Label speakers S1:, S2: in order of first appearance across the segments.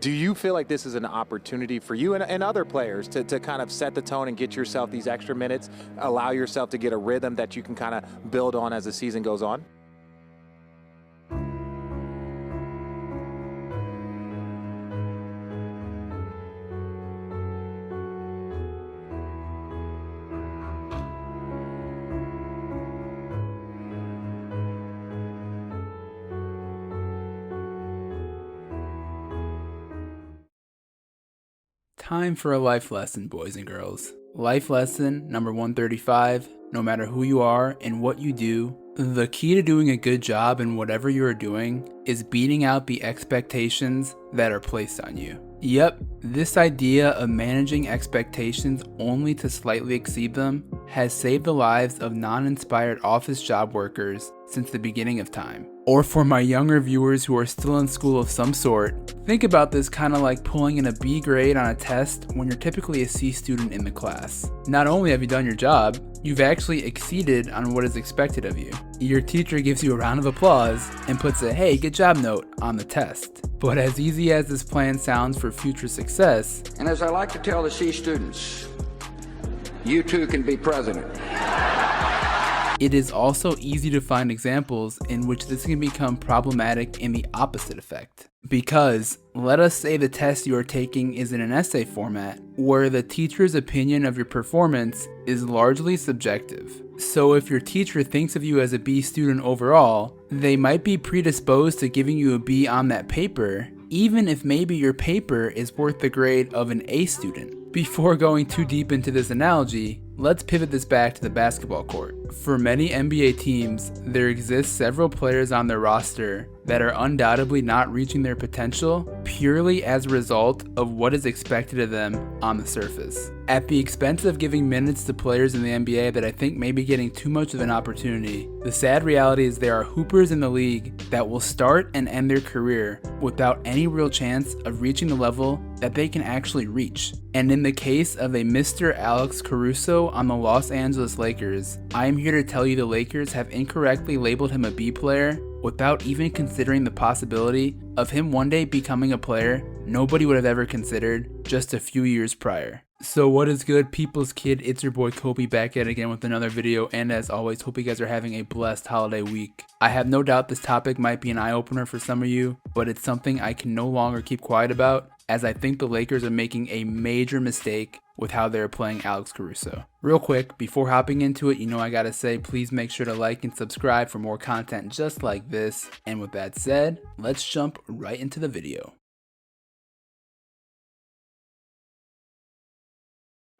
S1: Do you feel like this is an opportunity for you and other players to kind of set the tone and get yourself these extra minutes, allow yourself to get a rhythm that you can kind of build on as the season goes on?
S2: Time for a life lesson, boys and girls. Life lesson number 135, no matter who you are and what you do, the key to doing a good job in whatever you are doing is beating out the expectations that are placed on you. Yep, this idea of managing expectations only to slightly exceed them has saved the lives of non-inspired office job workers since the beginning of time. Or for my younger viewers who are still in school of some sort, think about this kind of like pulling in a B grade on a test when you're typically a C student in the class. Not only have you done your job, you've actually exceeded on what is expected of you. Your teacher gives you a round of applause and puts a "hey, good job" note on the test. But as easy as this plan sounds for future success,
S3: and as I like to tell the C students, you too can be president.
S2: It is also easy to find examples in which this can become problematic in the opposite effect. Because, let us say the test you are taking is in an essay format, where the teacher's opinion of your performance is largely subjective. So if your teacher thinks of you as a B student overall, they might be predisposed to giving you a B on that paper, even if maybe your paper is worth the grade of an A student. Before going too deep into this analogy, let's pivot this back to the basketball court. For many NBA teams, there exist several players on their roster that are undoubtedly not reaching their potential purely as a result of what is expected of them on the surface. At the expense of giving minutes to players in the NBA that I think may be getting too much of an opportunity, the sad reality is there are hoopers in the league that will start and end their career without any real chance of reaching the level that they can actually reach. And in the case of a Mr. Alex Caruso on the Los Angeles Lakers, I am here to tell you the Lakers have incorrectly labeled him a B player without even considering the possibility of him one day becoming a player nobody would have ever considered just a few years prior. So what is good, people's kid? It's your boy Kobe back at it again with another video, and as always, hope you guys are having a blessed holiday week. I have no doubt this topic might be an eye-opener for some of you, but it's something I can no longer keep quiet about, as I think the Lakers are making a major mistake with how they're playing Alex Caruso. Real quick, before hopping into it, I gotta say, please make sure to like and subscribe for more content just like this. And with that said, let's jump right into the video.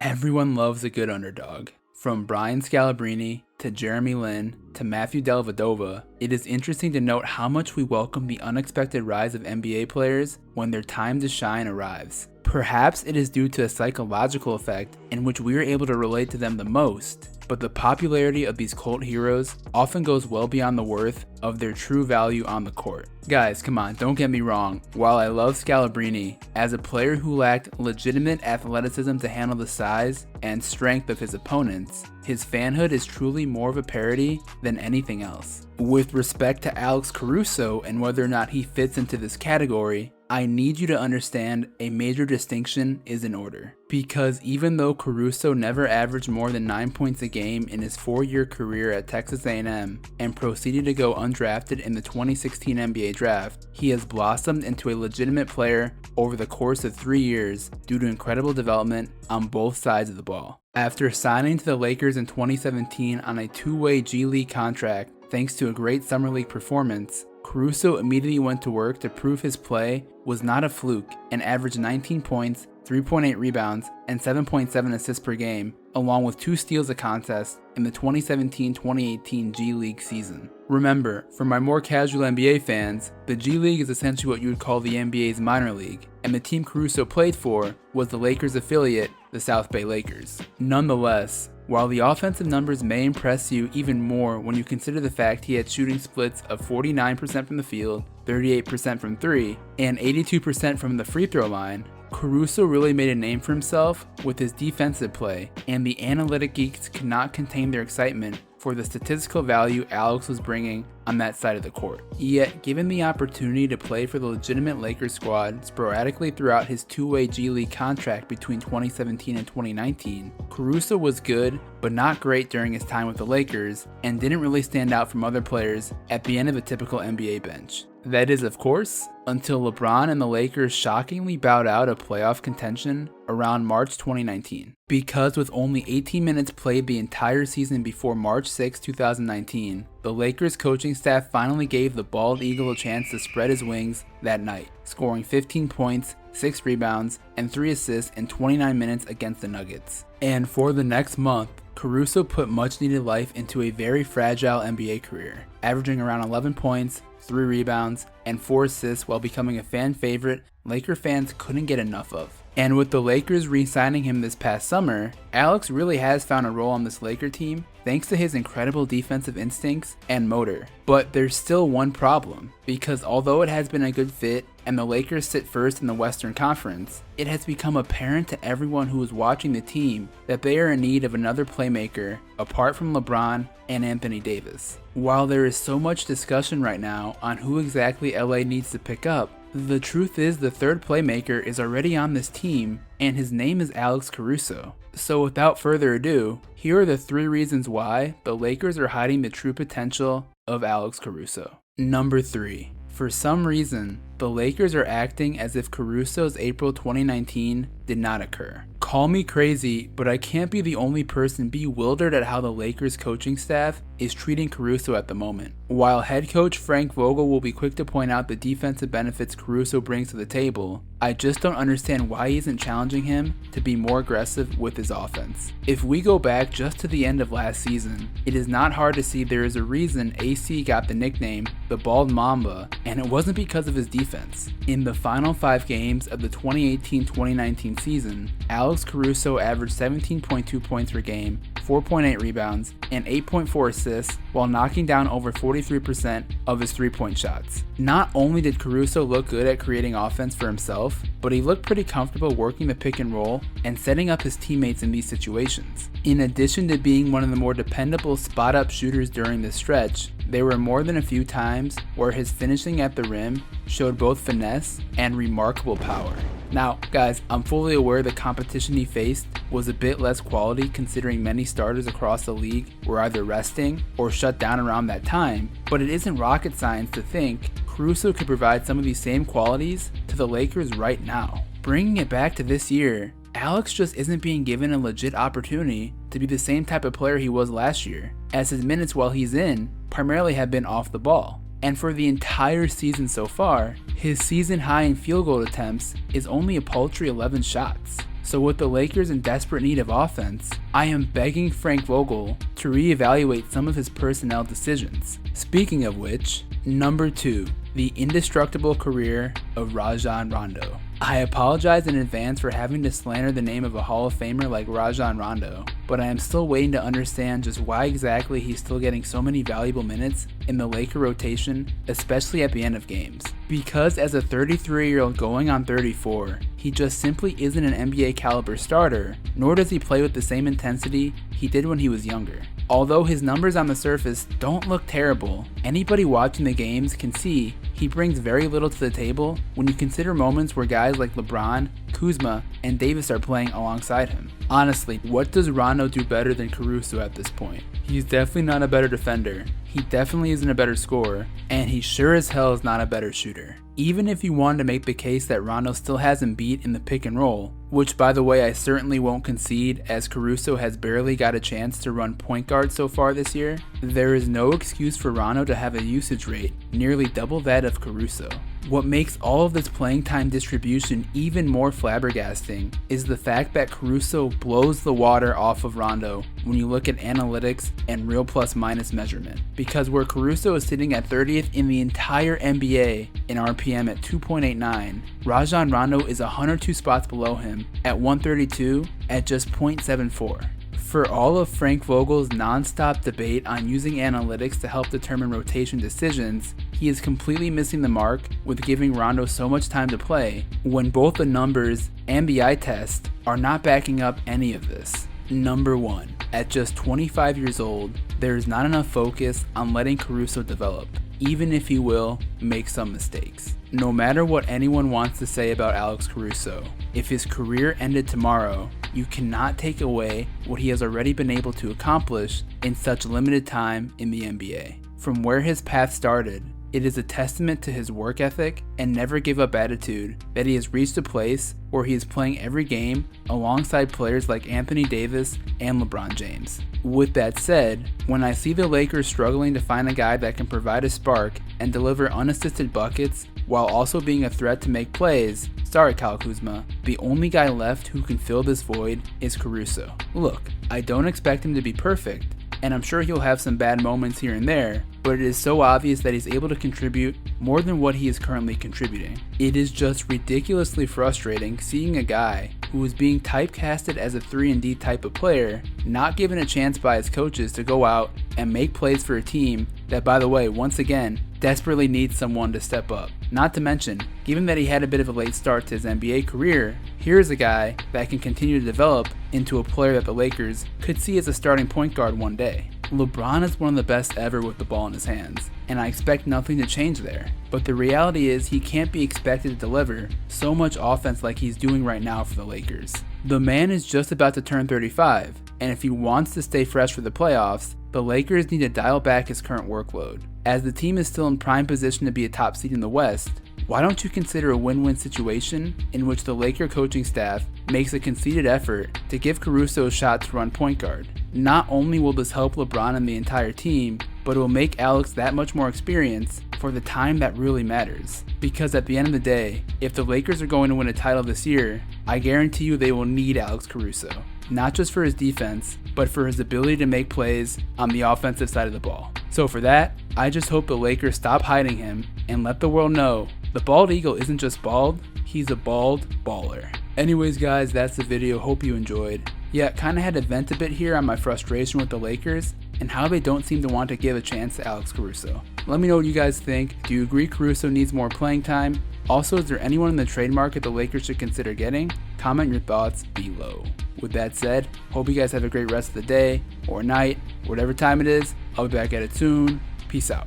S2: Everyone loves a good underdog. From Brian Scalabrine to Jeremy Lin to Matthew Dellavedova, it is interesting to note how much we welcome the unexpected rise of NBA players when their time to shine arrives. Perhaps it is due to a psychological effect in which we are able to relate to them the most, but the popularity of these cult heroes often goes well beyond the worth of their true value on the court. Guys, come on, don't get me wrong. While I love Scalabrine, as a player who lacked legitimate athleticism to handle the size and strength of his opponents, his fanhood is truly more of a parody than anything else. With respect to Alex Caruso and whether or not he fits into this category, I need you to understand a major distinction is in order. Because even though Caruso never averaged more than 9 points a game in his 4-year career at Texas A&M and proceeded to go undrafted in the 2016 NBA draft, he has blossomed into a legitimate player over the course of 3 years due to incredible development on both sides of the ball. After signing to the Lakers in 2017 on a 2-way G League contract thanks to a great summer league performance, Caruso immediately went to work to prove his play was not a fluke and averaged 19 points, 3.8 rebounds, and 7.7 assists per game, along with 2 steals a contest in the 2017-2018 G League season. Remember, for my more casual NBA fans, the G League is essentially what you would call the NBA's minor league, and the team Caruso played for was the Lakers affiliate, the South Bay Lakers. Nonetheless, while the offensive numbers may impress you even more when you consider the fact he had shooting splits of 49% from the field, 38% from 3, and 82% from the free throw line, Caruso really made a name for himself with his defensive play, and the analytic geeks could not contain their excitement for the statistical value Alex was bringing on that side of the court. Yet, given the opportunity to play for the legitimate Lakers squad sporadically throughout his two-way G League contract between 2017 and 2019, Caruso was good, but not great during his time with the Lakers, and didn't really stand out from other players at the end of a typical NBA bench. That is, of course, until LeBron and the Lakers shockingly bowed out of playoff contention around March 2019. Because with only 18 minutes played the entire season before March 6, 2019, the Lakers coaching staff finally gave the bald eagle a chance to spread his wings that night, scoring 15 points, 6 rebounds, and 3 assists in 29 minutes against the Nuggets. And for the next month, Caruso put much needed life into a very fragile NBA career, averaging around 11 points, 3 rebounds, and 4 assists while becoming a fan favorite Laker fans couldn't get enough of. And with the Lakers re-signing him this past summer, Alex really has found a role on this Laker team thanks to his incredible defensive instincts and motor. But there's still one problem, because although it has been a good fit and the Lakers sit first in the Western Conference, it has become apparent to everyone who is watching the team that they are in need of another playmaker apart from LeBron and Anthony Davis. While there is so much discussion right now on who exactly LA needs to pick up, the truth is the third playmaker is already on this team, and his name is Alex Caruso. So without further ado, here are the 3 reasons why the Lakers are hiding the true potential of Alex Caruso. Number 3. For some reason, the Lakers are acting as if Caruso's April 2019 did not occur. Call me crazy, but I can't be the only person bewildered at how the Lakers coaching staff is treating Caruso at the moment. While head coach Frank Vogel will be quick to point out the defensive benefits Caruso brings to the table, I just don't understand why he isn't challenging him to be more aggressive with his offense. If we go back just to the end of last season, it is not hard to see there is a reason AC got the nickname the Bald Mamba, and it wasn't because of his defense. In the final 5 games of the 2018-2019 season, Alex Caruso averaged 17.2 points per game, 4.8 rebounds, and 8.4 assists while knocking down over 43% of his 3-point shots. Not only did Caruso look good at creating offense for himself, but he looked pretty comfortable working the pick and roll and setting up his teammates in these situations. In addition to being one of the more dependable spot-up shooters during this stretch, there were more than a few times where his finishing at the rim showed both finesse and remarkable power. Now, guys, I'm fully aware the competition he faced was a bit less quality considering many starters across the league were either resting or shut down around that time, but it isn't rocket science to think Caruso could provide some of these same qualities to the Lakers right now. Bringing it back to this year, Alex just isn't being given a legit opportunity to be the same type of player he was last year, as his minutes while he's in primarily have been off the ball. And for the entire season so far, his season high in field goal attempts is only a paltry 11 shots. So with the Lakers in desperate need of offense, I am begging Frank Vogel to reevaluate some of his personnel decisions. Speaking of which, number 2, the indestructible career of Rajon Rondo. I apologize in advance for having to slander the name of a Hall of Famer like Rajon Rondo, but I am still waiting to understand just why exactly he's still getting so many valuable minutes in the Laker rotation, especially at the end of games. Because as a 33-year-old going on 34, he just simply isn't an NBA caliber starter, nor does he play with the same intensity he did when he was younger. Although his numbers on the surface don't look terrible, anybody watching the games can see he brings very little to the table when you consider moments where guys like LeBron, Kuzma, and Davis are playing alongside him. Honestly, what does Rondo do better than Caruso at this point? He's definitely not a better defender, he definitely isn't a better scorer, and he sure as hell is not a better shooter. Even if you wanted to make the case that Rondo still has him beat in the pick and roll, which by the way I certainly won't concede as Caruso has barely got a chance to run point guard so far this year, there is no excuse for Rondo to have a usage rate nearly double that of Caruso. What makes all of this playing time distribution even more flabbergasting is the fact that Caruso blows the water off of Rondo when you look at analytics and real plus minus measurement. Because where Caruso is sitting at 30th in the entire NBA in RPM at 2.89, Rajon Rondo is 102 spots below him at 132 at just 0.74. For all of Frank Vogel's non-stop debate on using analytics to help determine rotation decisions, he is completely missing the mark with giving Rondo so much time to play when both the numbers and the eye test are not backing up any of this. Number 1. At just 25 years old, there is not enough focus on letting Caruso develop, even if he will make some mistakes. No matter what anyone wants to say about Alex Caruso, if his career ended tomorrow, you cannot take away what he has already been able to accomplish in such limited time in the NBA. From where his path started, it is a testament to his work ethic and never give up attitude that he has reached a place where he is playing every game alongside players like Anthony Davis and LeBron James. With that said, when I see the Lakers struggling to find a guy that can provide a spark and deliver unassisted buckets while also being a threat to make plays, sorry Kyle Kuzma, the only guy left who can fill this void is Caruso. Look, I don't expect him to be perfect, and I'm sure he'll have some bad moments here and there, but it is so obvious that he's able to contribute more than what he is currently contributing. It is just ridiculously frustrating seeing a guy who is being typecasted as a 3-and-D type of player not given a chance by his coaches to go out and make plays for a team that, by the way, once again, desperately needs someone to step up. Not to mention, given that he had a bit of a late start to his NBA career, here is a guy that can continue to develop into a player that the Lakers could see as a starting point guard one day. LeBron is one of the best ever with the ball in his hands, and I expect nothing to change there. But the reality is he can't be expected to deliver so much offense like he's doing right now for the Lakers. The man is just about to turn 35, and if he wants to stay fresh for the playoffs, the Lakers need to dial back his current workload. As the team is still in prime position to be a top seed in the West, why don't you consider a win-win situation in which the Laker coaching staff makes a conceded effort to give Caruso a shot to run point guard? Not only will this help LeBron and the entire team, but it will make Alex that much more experienced for the time that really matters. Because at the end of the day, if the Lakers are going to win a title this year, I guarantee you they will need Alex Caruso. Not just for his defense, but for his ability to make plays on the offensive side of the ball. So for that, I just hope the Lakers stop hiding him and let the world know the bald eagle isn't just bald, he's a bald baller. Anyways guys, that's the video, hope you enjoyed. Yeah, kinda had to vent a bit here on my frustration with the Lakers and how they don't seem to want to give a chance to Alex Caruso. Let me know what you guys think. Do you agree Caruso needs more playing time? Also, is there anyone in the trade market the Lakers should consider getting? Comment your thoughts below. With that said, hope you guys have a great rest of the day or night, whatever time it is. I'll be back at it soon. Peace out.